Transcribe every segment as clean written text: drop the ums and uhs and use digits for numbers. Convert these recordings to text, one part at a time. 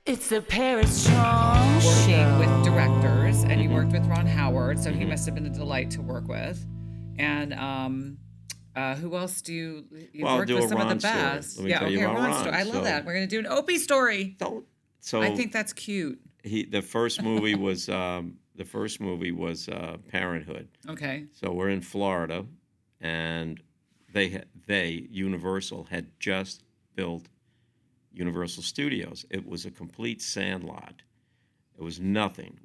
It's the Paris Chong working Show. with directors, and you worked with Ron Howard, so he must have been a delight to work with. And who else you've Well, worked do with a some of the Ron story. best. Let me tell you about Ron Ron. story. I love So- that. We're gonna do an Opie story. So I think that's cute. the first movie was Parenthood. Okay. So we're in Florida, and Universal had just built Universal Studios. It was a complete sandlot. It was nothing.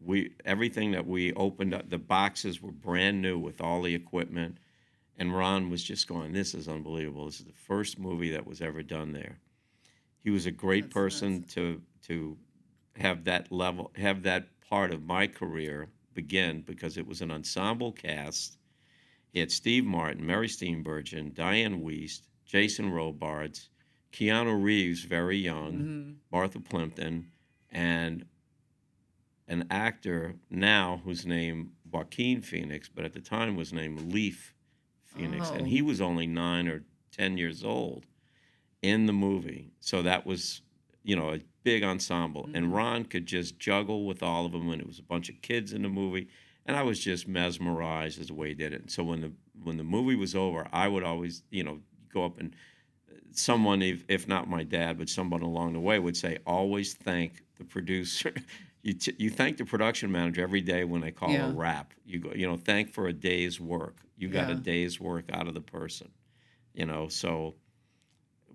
Everything that we opened up, the boxes were brand new with all the equipment, and Ron was just going, "This is unbelievable. This is the first movie that was ever done there." He was a great person to have that part of my career begin, because it was an ensemble cast. He had Steve Martin, Mary Steenburgen, Diane Wiest, Jason Robards, Keanu Reeves, very young, Martha Plimpton, and an actor now who's named Joaquin Phoenix, but at the time was named Leaf Phoenix, and he was only 9 or 10 years old in the movie. So that was, a big ensemble. And Ron could just juggle with all of them, and it was a bunch of kids in the movie. And I was just mesmerized as the way he did it. And so when the movie was over, I would always, go up and someone, if not my dad, but someone along the way would say, always thank the producer. You thank the production manager every day when they call a wrap. You go, thank for a day's work. You got a day's work out of the person, So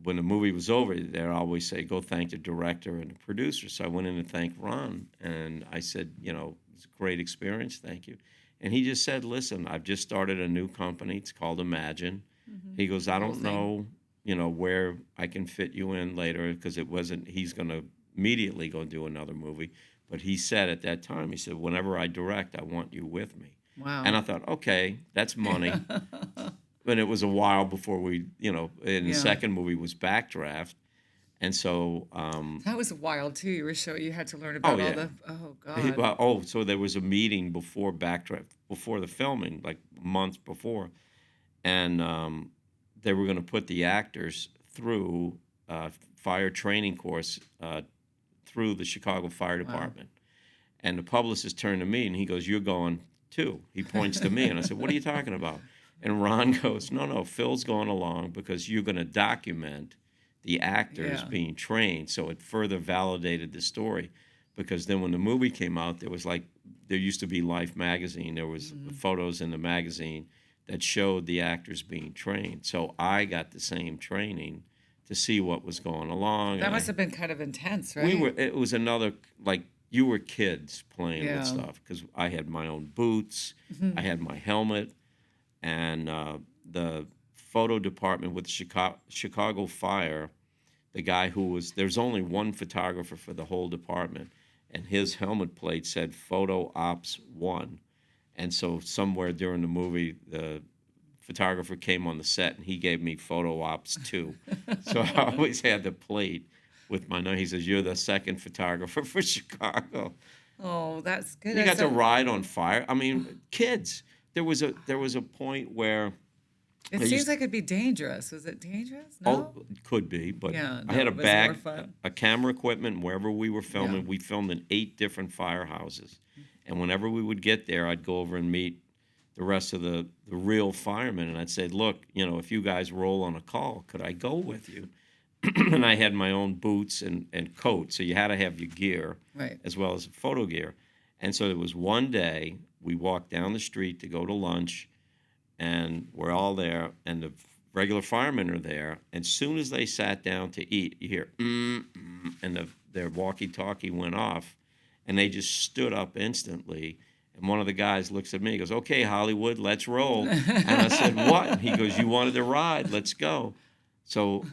when the movie was over, they'd always say, go thank the director and the producer. So I went in to thank Ron, and I said, it's a great experience, thank you. And he just said, listen, I've just started a new company. It's called Imagine. He goes, I don't know, where I can fit you in later, because he's going to immediately go do another movie. But he said at that time, he said, whenever I direct, I want you with me. Wow. And I thought, okay, that's money. But it was a while before we, and the second movie was Backdraft. And so... that was wild, too. You had to learn about all the... Oh, God. So there was a meeting before Backdraft, before the filming, like months before. And they were going to put the actors through fire training course through the Chicago Fire Department. And the publicist turned to me, and he goes, you're going too. He points to me, and I said, what are you talking about? And Ron goes, no, Phil's going along because you're going to document the actors being trained. So it further validated the story, because then when the movie came out, there used to be Life magazine. There was photos in the magazine that showed the actors being trained. So I got the same training to see what was going along. That must have been kind of intense, right? It was another, you were kids playing with stuff, because I had my own boots, I had my helmet, and the photo department with the Chicago Fire, the guy there's only one photographer for the whole department, and his helmet plate said Photo Ops 1. And so somewhere during the movie, the photographer came on the set, and he gave me Photo Ops 2. So I always had the plate with my name. He says, you're the second photographer for Chicago. Oh, that's good. You got to ride on fire. I mean, kids. There was a point where... It seems like it'd be dangerous. Was it dangerous? No? Oh, it could be, but Yeah, I had a it was bag, more fun. a camera equipment, wherever we were filming. Yeah. We filmed in 8 different firehouses. And whenever we would get there, I'd go over and meet the rest of the real firemen, and I'd say, look, if you guys roll on a call, could I go with you? And I had my own boots and coat, so you had to have your gear, Right. as well as photo gear. And so there was one day, we walked down the street to go to lunch, and we're all there, and the regular firemen are there. And as soon as they sat down to eat, you hear, and their walkie-talkie went off, and they just stood up instantly. And one of the guys looks at me, he goes, okay, Hollywood, let's roll. And I said, what? And he goes, you wanted to ride, let's go. So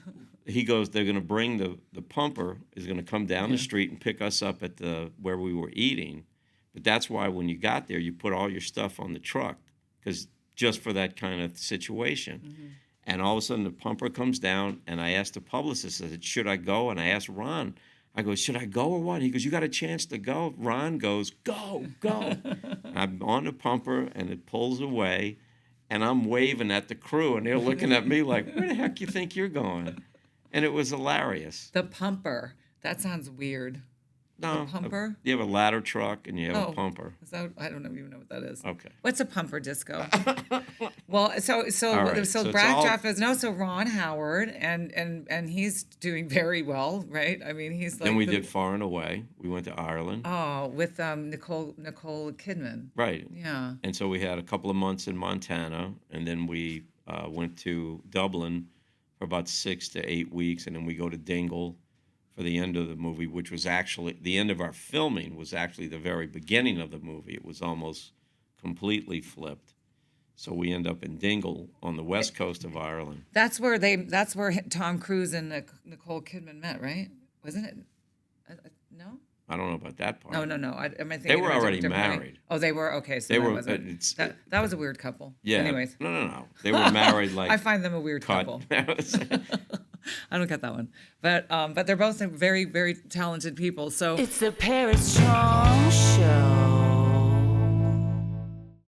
he goes, they're going to bring the pumper is going to come down the street and pick us up at where we were eating. But that's why when you got there, you put all your stuff on the truck, because just for that kind of situation. And all of a sudden the pumper comes down, and I asked the publicist, I said, should I go? And I asked Ron, I go, should I go or what? He goes, you got a chance to go. Ron goes, go. I'm on the pumper, and it pulls away, and I'm waving at the crew, and they're looking at me like, where the heck you think you're going? And it was hilarious. The pumper. That sounds weird. No, A pumper? you have a ladder truck and you have Oh. a pumper. Is that, I don't even know what that is. Okay. What's a pumper disco? Well, so All right, so it's Brad all- Jeff is so Ron Howard, and he's doing very well, right? I mean, he's like Then we did Far and Away. We went to Ireland. Oh, with Nicole Kidman. Right. Yeah. And so we had a couple of months in Montana, and then we went to Dublin for about 6 to 8 weeks, and then we go to Dingle for the end of the movie, which was actually the end of our filming was actually the very beginning of the movie. It was almost completely flipped. So we end up in Dingle on the west coast of Ireland. That's where Tom Cruise and Nicole Kidman met, right? Wasn't it? No. I don't know about that part. No. Am I thinking They were of a already different way? married. Oh, they were? Okay, so They that were. wasn't. That was a weird couple. Yeah. Anyways. No. They were married like. I find them a weird cut. couple. I don't get that one. But they're both very, very talented people. So It's the Paris Chong Show.